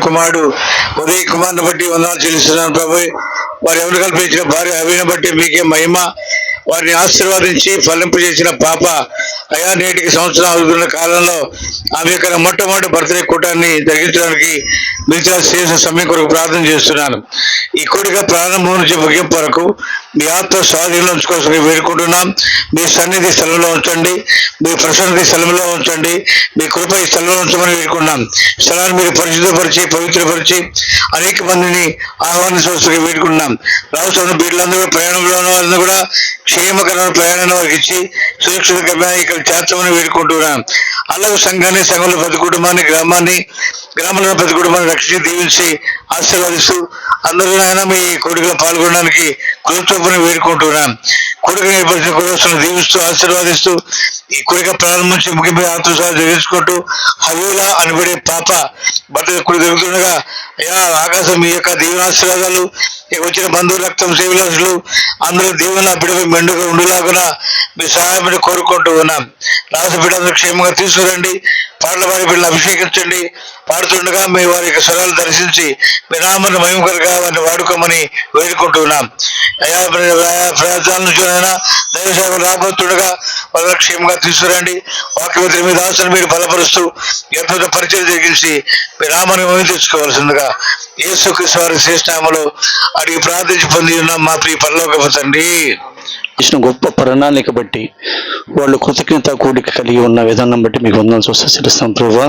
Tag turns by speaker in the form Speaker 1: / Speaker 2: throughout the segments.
Speaker 1: కుమారుడు ఉదయ్ కుమార్ని బట్టి వందనాలు చెల్లిస్తున్నాను ప్రభు. వారు ఎవరు కల్పించిన భార్య అవిని బట్టి మీకే మహిమ. వారిని ఆశీర్వాదించి ఫలింపజేసిన పాప అయా నేటికి సంవత్సరం అవుతున్న కాలంలో ఆమె యొక్క మొట్టమొదటి బర్త్డే కూటాన్ని జరిగించడానికి మిగతా చేసిన సమయం కొరకు ప్రార్థన చేస్తున్నాను. ఈ కోరిక ప్రారంభం నుంచి ముగింపు వరకు మీ ఆత్మ స్వాధీనంలో ఉంచుకోసం వేడుకుంటున్నాం. మీ సన్నిధి స్థలంలో ఉంచండి, మీ ప్రసన్నతి స్థలంలో ఉంచండి, మీ కృప ఈ స్థలంలో ఉంచమని వేడుకున్నాం. స్థలాన్ని మీరు పరిశుద్ధపరిచి పవిత్రపరిచి అనేక మందిని ఆహ్వానించవలసి వేడుకున్నాం. రాష్ట్రంలో వీళ్ళందరూ ప్రయాణంలో కూడా క్షేమకరమైన ప్రయాణాన్ని వారికి ఇచ్చి సురక్షితంగా ఇక్కడ చేర్చమని వేడుకుంటున్నాం. అలాగే సంఘాన్ని, సంఘంలో ప్రతి కుటుంబాన్ని, గ్రామంలో ప్రతి కుటుంబాన్ని రక్షించి దీవించి ఆశీర్వదిస్తూ అందరూ ఆయన మీ కోరికలో పాల్గొనడానికి కుదుర్చొప్పుని వేడుకుంటున్నాం. కోరిక ఏర్పరిచిన కుటుంబాలను దీవిస్తూ ఆశీర్వాదిస్తూ ఈ కోరిక ప్రారంభం నుంచి ముఖ్యమైన ఆత్మసాలు జరిగించుకుంటూ హవీలా అనబడే పాప భర్త కుడి జరుగుతుండగా అయ్యా ఆకాశం మీ యొక్క దీవెనాశీర్వాదాలు వచ్చిన బంధువు రక్తం సేవలు అందరూ దీవెన బిడ్డపై మెండుగా ఉండేలాగా మీ సహాయం కోరుకుంటూ ఉన్నాం. రాష్ట్ర బిడ్డలు క్షేమంగా తీసుకురండి. పాటల వారి బిడ్డలు అభిషేకించండి. పాడుతుండగా మీ వారి యొక్క స్వరాలు దర్శించి మీ నామాన్ని మహిమకరంగా వారిని వాడుకోమని వేడుకుంటున్నాం. అయా ప్రయత్నాల నుంచి దైవ సేవ రాబోతుండగా వాళ్ళ క్షేమంగా తీసుకురండి. వాక్యవతి మీ దాసుని మీరు బలపరుస్తూ అద్భుత పరిచయం జరిగించి మీ నామాన్ని మహిమ తెచ్చుకోవాల్సిందిగా యేసుక్రీస్తు వారి శ్రేష్ఠనామములో అడిగి ప్రార్థించి పొంది ఉన్నాం మా ప్రియ పరలోకపు తండ్రి.
Speaker 2: ఇచ్చిన గొప్ప ప్రణాళిక బట్టి వాళ్ళు కృతజ్ఞత కూడిక కలిగి ఉన్న విధానం బట్టి మీకు వందనాలు చెల్లిస్తాం ప్రభువా.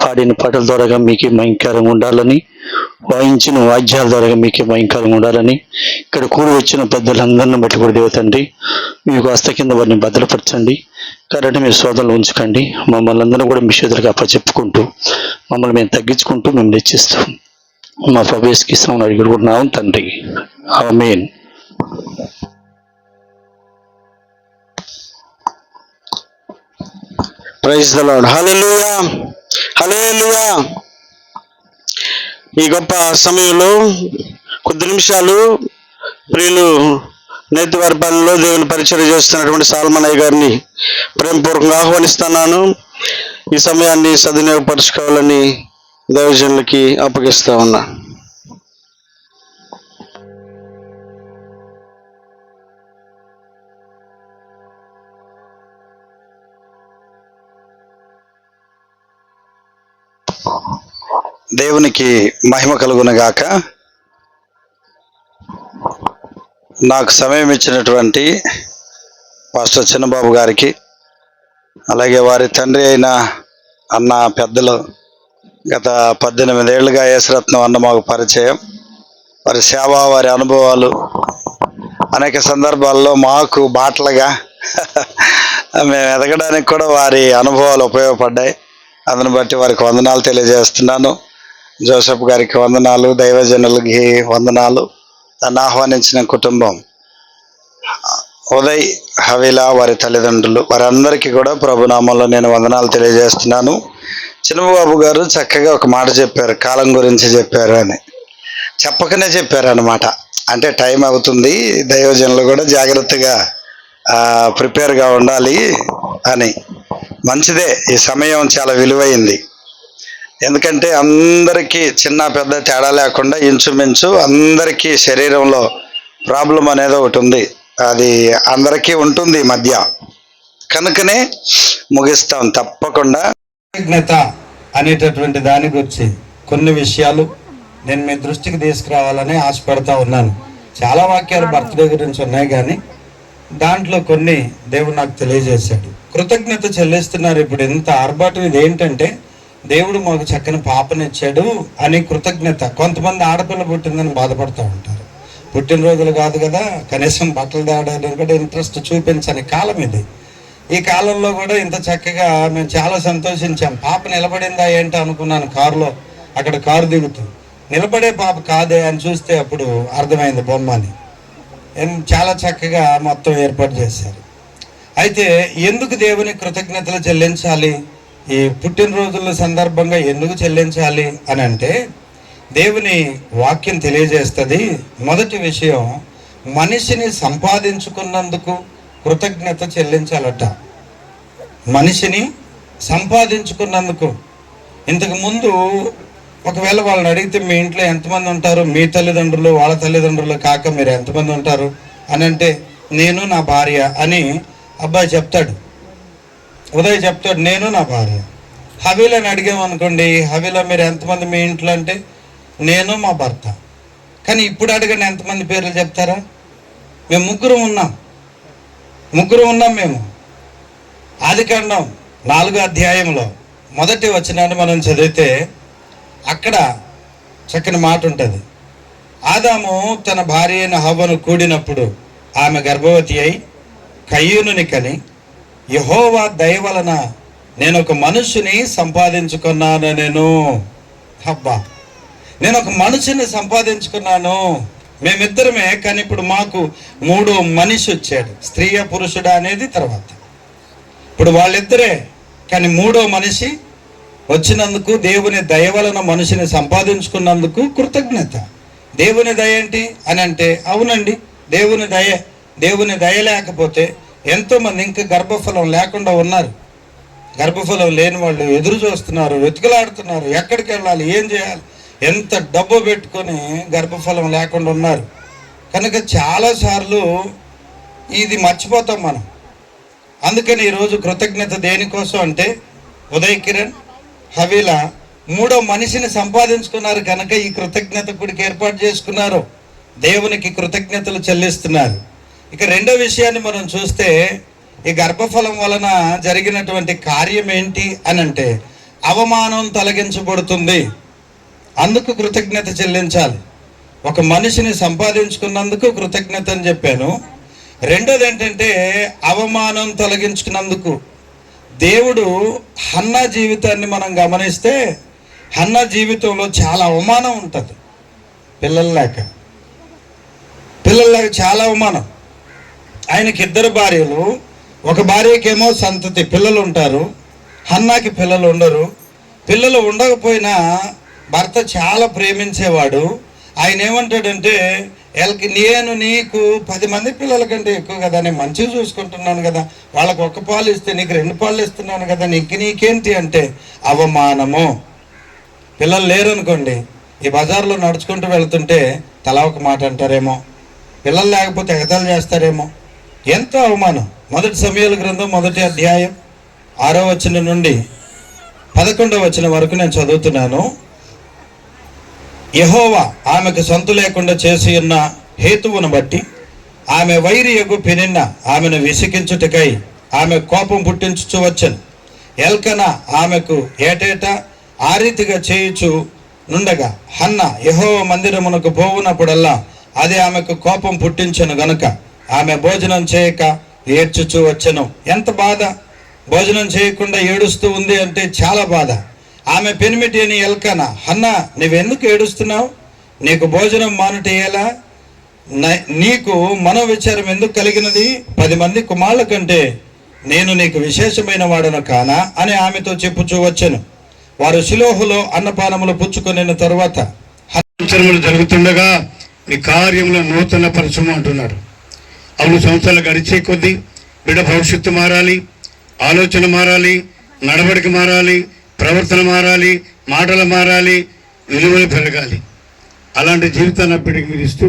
Speaker 2: పాడిన పాటల ద్వారా మీకే మహిమకరంగా ఉండాలని, వాయించిన వాద్యాల ద్వారా మీకే మహిమకరంగా ఉండాలని, ఇక్కడ కూడి వచ్చిన పెద్దలందరిని బట్టి కూడా దేవతండి మీకు హస్త కింద వారిని భద్రపరచండి. కాబట్టి మీరు సోదరులు ఉంచకండి. మమ్మల్ని అందరూ కూడా మీ చేతులకు అప్పచెప్పుకుంటూ మమ్మల్ని మేము తగ్గించుకుంటూ మేము హెచ్చిస్తూ మా ప్రవేశకి ఇస్తామని అడుగుతున్నాం తండ్రి. Amen.
Speaker 3: Praise the Lord. Hallelujah, hallelujah. ఈ గొప్ప సమయంలో కొద్ది నిమిషాలు ప్రియులు నేతివారి పనిలో దేవుని పరిచయం చేస్తున్నటువంటి సాల్మనయ్య గారిని ప్రేమపూర్వకంగా ఆహ్వానిస్తున్నాను. ఈ సమయాన్ని సద్వినియోగపరచుకోవాలని దైవజనులకి అప్పగిస్తా ఉన్నా. దేవునికి మహిమ కలుగునగాక. నాకు సమయం ఇచ్చినటువంటి పాస్టర్ చిన్నబాబు గారికి, అలాగే వారి తండ్రి అయిన అన్న పెద్దలు, గత 18 ఏళ్ళుగా యేసరత్నం అన్న మాకు పరిచయం. వారి సేవ, వారి అనుభవాలు అనేక సందర్భాల్లో మాకు బాటలుగా మేము ఎదగడానికి కూడా వారి అనుభవాలు ఉపయోగపడ్డాయి. అందుని బట్టి వారికి వందనాలు తెలియజేస్తున్నాను. జోసెఫ్ గారికి వందనాలు, దైవజనులకి వందనాలు, నన్ను ఆహ్వానించిన కుటుంబం, ఉదయ్, హవీలా, వారి తల్లిదండ్రులు, వారందరికీ కూడా ప్రభునామంలో నేను వందనాలు తెలియజేస్తున్నాను. చిన్నబాబు గారు చక్కగా ఒక మాట చెప్పారు, కాలం గురించి చెప్పారు అని. చెప్పకనే చెప్పారు అన్నమాట. అంటే టైం అవుతుంది, దైవజనులు కూడా జాగ్రత్తగా ప్రిపేర్గా ఉండాలి అని. మంచిదే, ఈ సమయం చాలా విలువైంది. ఎందుకంటే అందరికీ చిన్న పెద్ద తేడా లేకుండా ఇంచుమించు అందరికీ శరీరంలో ప్రాబ్లం అనేది ఒకటి ఉంది. అది అందరికీ ఉంటుంది ఈ మధ్య. కనుకనే ముగిస్తాం తప్పకుండా.
Speaker 4: కృతజ్ఞత అనేటటువంటి దాని గురించి కొన్ని విషయాలు నేను మీ దృష్టికి తీసుకురావాలని ఆశపడతా ఉన్నాను. చాలా వాక్యాలు బర్త్డే గురించి ఉన్నాయి, కానీ దాంట్లో కొన్ని దేవుడు నాకు తెలియజేశాడు. కృతజ్ఞత చెల్లిస్తున్నారు. ఇప్పుడు ఎంత ఆర్భాటం ఇది ఏంటంటే, దేవుడు మాకు చక్కని పాపనిచ్చాడు అని కృతజ్ఞత. కొంతమంది ఆడపిల్ల పుట్టిందని బాధపడుతూ ఉంటారు. పుట్టినరోజులు కాదు కదా, కనీసం బట్టలు తేడానికి కూడా ఇంట్రెస్ట్ చూపించని కాలం ఇది. ఈ కాలంలో కూడా ఇంత చక్కగా మేము చాలా సంతోషించాం. పాప నిలబడిందా ఏంటో అనుకున్నాను కారులో. అక్కడ కారు దిగుతూ నిలబడే పాప కాదే అని చూస్తే అప్పుడు అర్థమైంది బొమ్మ అని. చాలా చక్కగా మొత్తం ఏర్పాటు చేశారు. అయితే ఎందుకు దేవుని కృతజ్ఞతలు చెల్లించాలి, ఈ పుట్టినరోజుల సందర్భంగా ఎందుకు చెల్లించాలి అని అంటే, దేవుని వాక్యం తెలియజేస్తుంది. మొదటి విషయం, మనిషిని సంపాదించుకున్నందుకు కృతజ్ఞత చెల్లించాలట. మనిషిని సంపాదించుకున్నందుకు. ఇంతకు ముందు ఒకవేళ వాళ్ళని అడిగితే మీ ఇంట్లో ఎంతమంది ఉంటారు, మీ తల్లిదండ్రులు వాళ్ళ తల్లిదండ్రులు కాక మీరు ఎంతమంది ఉంటారు అని అంటే, నేను నా భార్య అని అబ్బాయి చెప్తాడు. ఉదయ్ చెప్తాడు, నేను నా భార్య. హవీలని అడిగామనుకోండి, హవీలో మీరు ఎంతమంది మీ ఇంట్లో అంటే, నేను మా భర్త. కానీ ఇప్పుడు అడగండి, ఎంతమంది పేర్లు చెప్తారా? మేము ముగ్గురు ఉన్నాం మేము. ఆదికాండం 4వ అధ్యాయంలో 1వ వచనాన్ని మనం చదివితే అక్కడ చక్కని మాట ఉంటుంది. ఆదాము తన భార్య అయిన హవ్వను కూడినప్పుడు ఆమె గర్భవతి అయి కయ్యూనుని కని, యెహోవా దయ వలన నేను ఒక మనుషుని సంపాదించుకున్నాను. నేను ఒక మనిషిని సంపాదించుకున్నాను. మేమిద్దరమే, కానీ ఇప్పుడు మాకు 3వ మనిషి వచ్చాడు. స్త్రీయ పురుషుడా అనేది తర్వాత. ఇప్పుడు వాళ్ళిద్దరే, కానీ 3వ మనిషి వచ్చినందుకు, దేవుని దయ వలన మనిషిని సంపాదించుకున్నందుకు కృతజ్ఞత. దేవుని దయ ఏంటి అని అంటే, అవునండి దేవుని దయ లేకపోతే ఎంతోమంది ఇంకా గర్భఫలం లేకుండా ఉన్నారు. గర్భఫలం లేని వాళ్ళు ఎదురు చూస్తున్నారు, వెతుకులాడుతున్నారు, ఎక్కడికి వెళ్ళాలి, ఏం చేయాలి, ఎంత డబ్బు పెట్టుకొని గర్భఫలం లేకుండా ఉన్నారు. కనుక చాలాసార్లు ఇది మర్చిపోతాం మనం. అందుకని ఈరోజు కృతజ్ఞత దేనికోసం అంటే, ఉదయ్ కిరణ్ హవీల 3వ మనిషిని సంపాదించుకున్నారు కనుక ఈ కృతజ్ఞత గుడికి ఏర్పాటు చేసుకున్నారు. దేవునికి కృతజ్ఞతలు చెల్లిస్తున్నారు. ఇక 2వ విషయాన్ని మనం చూస్తే, ఈ గర్భఫలం వలన జరిగినటువంటి కార్యం ఏంటి అని అంటే, అవమానం తొలగించబడుతుంది. అందుకు కృతజ్ఞత చెల్లించాలి. ఒక మనిషిని సంపాదించుకున్నందుకు కృతజ్ఞత అని చెప్పాను. 2వది ఏంటంటే, అవమానం తొలగించుకున్నందుకు. దేవుడు హన్నా జీవితాన్ని మనం గమనిస్తే, హన్నా జీవితంలో చాలా అవమానం ఉంటుంది. పిల్లలు లేక చాలా అవమానం. ఆయనకి 2 భార్యలు. ఒక భార్యకేమో సంతతి పిల్లలు ఉంటారు, హన్నాకి పిల్లలు ఉండరు. పిల్లలు ఉండకపోయినా భర్త చాలా ప్రేమించేవాడు. ఆయన ఏమంటాడంటే, నేను నీకు 10 మంది పిల్లల కంటే ఎక్కువ కదా, నేను మంచిగా చూసుకుంటున్నాను కదా, వాళ్ళకు 1 పాలు ఇస్తే నీకు 2 పాలు ఇస్తున్నాను కదా, నీకేంటి అంటే అవమానము. పిల్లలు లేరు అనుకోండి, ఈ బజార్లో నడుచుకుంటూ వెళ్తుంటే తలా ఒక మాట అంటారేమో, పిల్లలు లేకపోతే ఎగతాలు చేస్తారేమో. ఎంతో అవమానం. 1 సమూయేలు గ్రంథం 1వ అధ్యాయం 6వ వచనం నుండి 11వ వచనం వరకు నేను చదువుతున్నాను. యెహోవా ఆమెకు సొంత లేకుండా చేసి ఉన్న హేతువును బట్టి ఆమె వైరి యగు పెనిన్న ఆమెను విసికించుటకై ఆమె కోపం పుట్టించుచు వచ్చను. ఎల్కనా ఆమెకు ఏటేటా ఆ రీతిగా చేయుచు నుండగా, హన్న యెహోవా మందిరమునకు పోవునప్పుడల్లా అది ఆమెకు కోపం పుట్టించను గనుక ఆమె భోజనం చేయక ఏడ్చుచూ వచ్చను. ఎంత బాధ! భోజనం చేయకుండా ఏడుస్తూ ఉంది అంటే చాలా బాధ. ఆమె పెనిమిటి అని ఎల్కనా, హన్నా నువ్వెందుకు ఏడుస్తున్నావు? నీకు భోజనం మానుటేయాలా? నీకు మనోవిచారం ఎందుకు కలిగినది? 10 మంది కుమారుల కంటే నేను నీకు విశేషమైన వాడను కానా అని ఆమెతో చెప్పుచూ వచ్చాను. వారు షిలోహులో అన్నపానములు పుచ్చుకొనిన తరువాత
Speaker 5: సంవత్సరములు జరుగుతుండగా నీ కార్యములను నూతన పరచము అంటున్నాడు. అవును, సంవత్సరాలు గడిచే కొద్దీ బిడ్డ భవిష్యత్తు మారాలి, ఆలోచన మారాలి, నడవడిక మారాలి, ప్రవర్తన మారాలి, మాటలు మారాలి, విలువలు పెరగాలి. అలాంటి జీవితాన్ని ఆ బిడ్డకి మీరు ఇస్తూ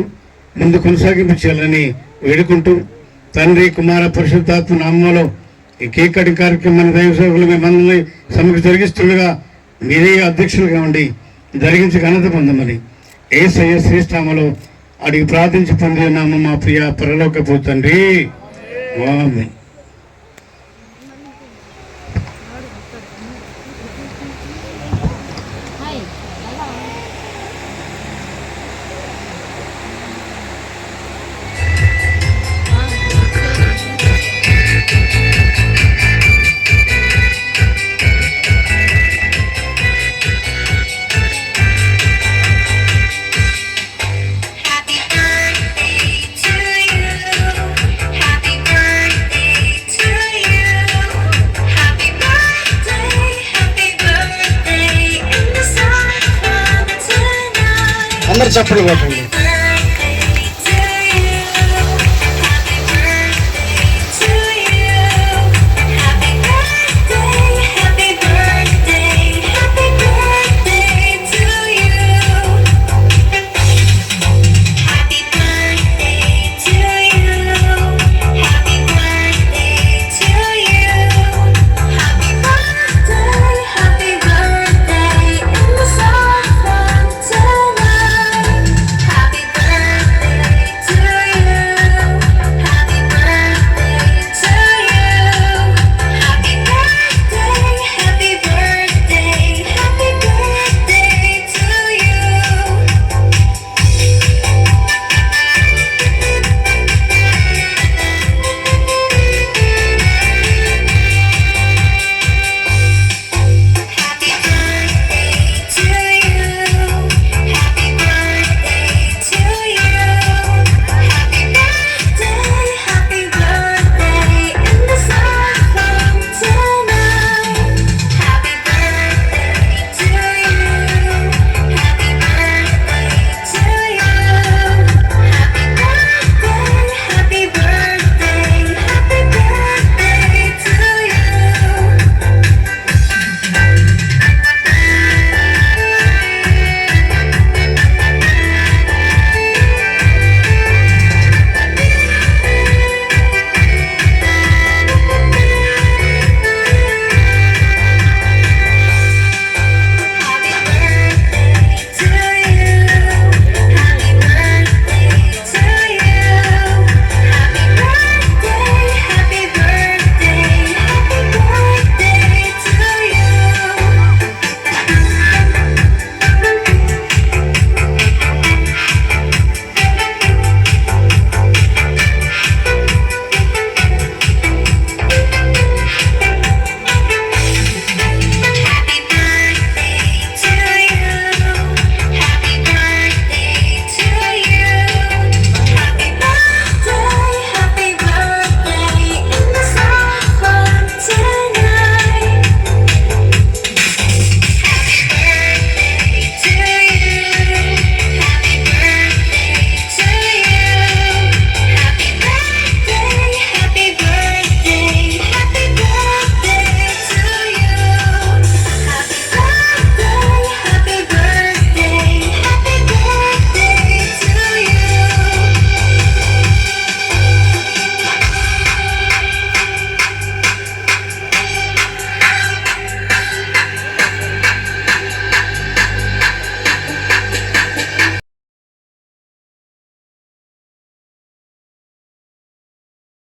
Speaker 5: ముందు కొనసాగింపు చేయాలని వేడుకుంటూ, తండ్రి కుమార పరిశుద్ధాత్మ నామములో ఈ కేక్ కటింగ్ కార్యక్రమాన్ని దైవ సేవకులు మేమందరినీ సమ్మెకు జరిగిస్తుండగా మీరే అధ్యక్షులుగా ఉండి జరిగించి ఘనత పొందమని యేసయ్య శ్రేష్ఠామలో అడిగి ప్రార్థించి పొంది ఉన్నాము మా ప్రియ పరలోకపు తండ్రి. ఆమేన్.
Speaker 4: అందరు చప్పట్లు కొట్టండి.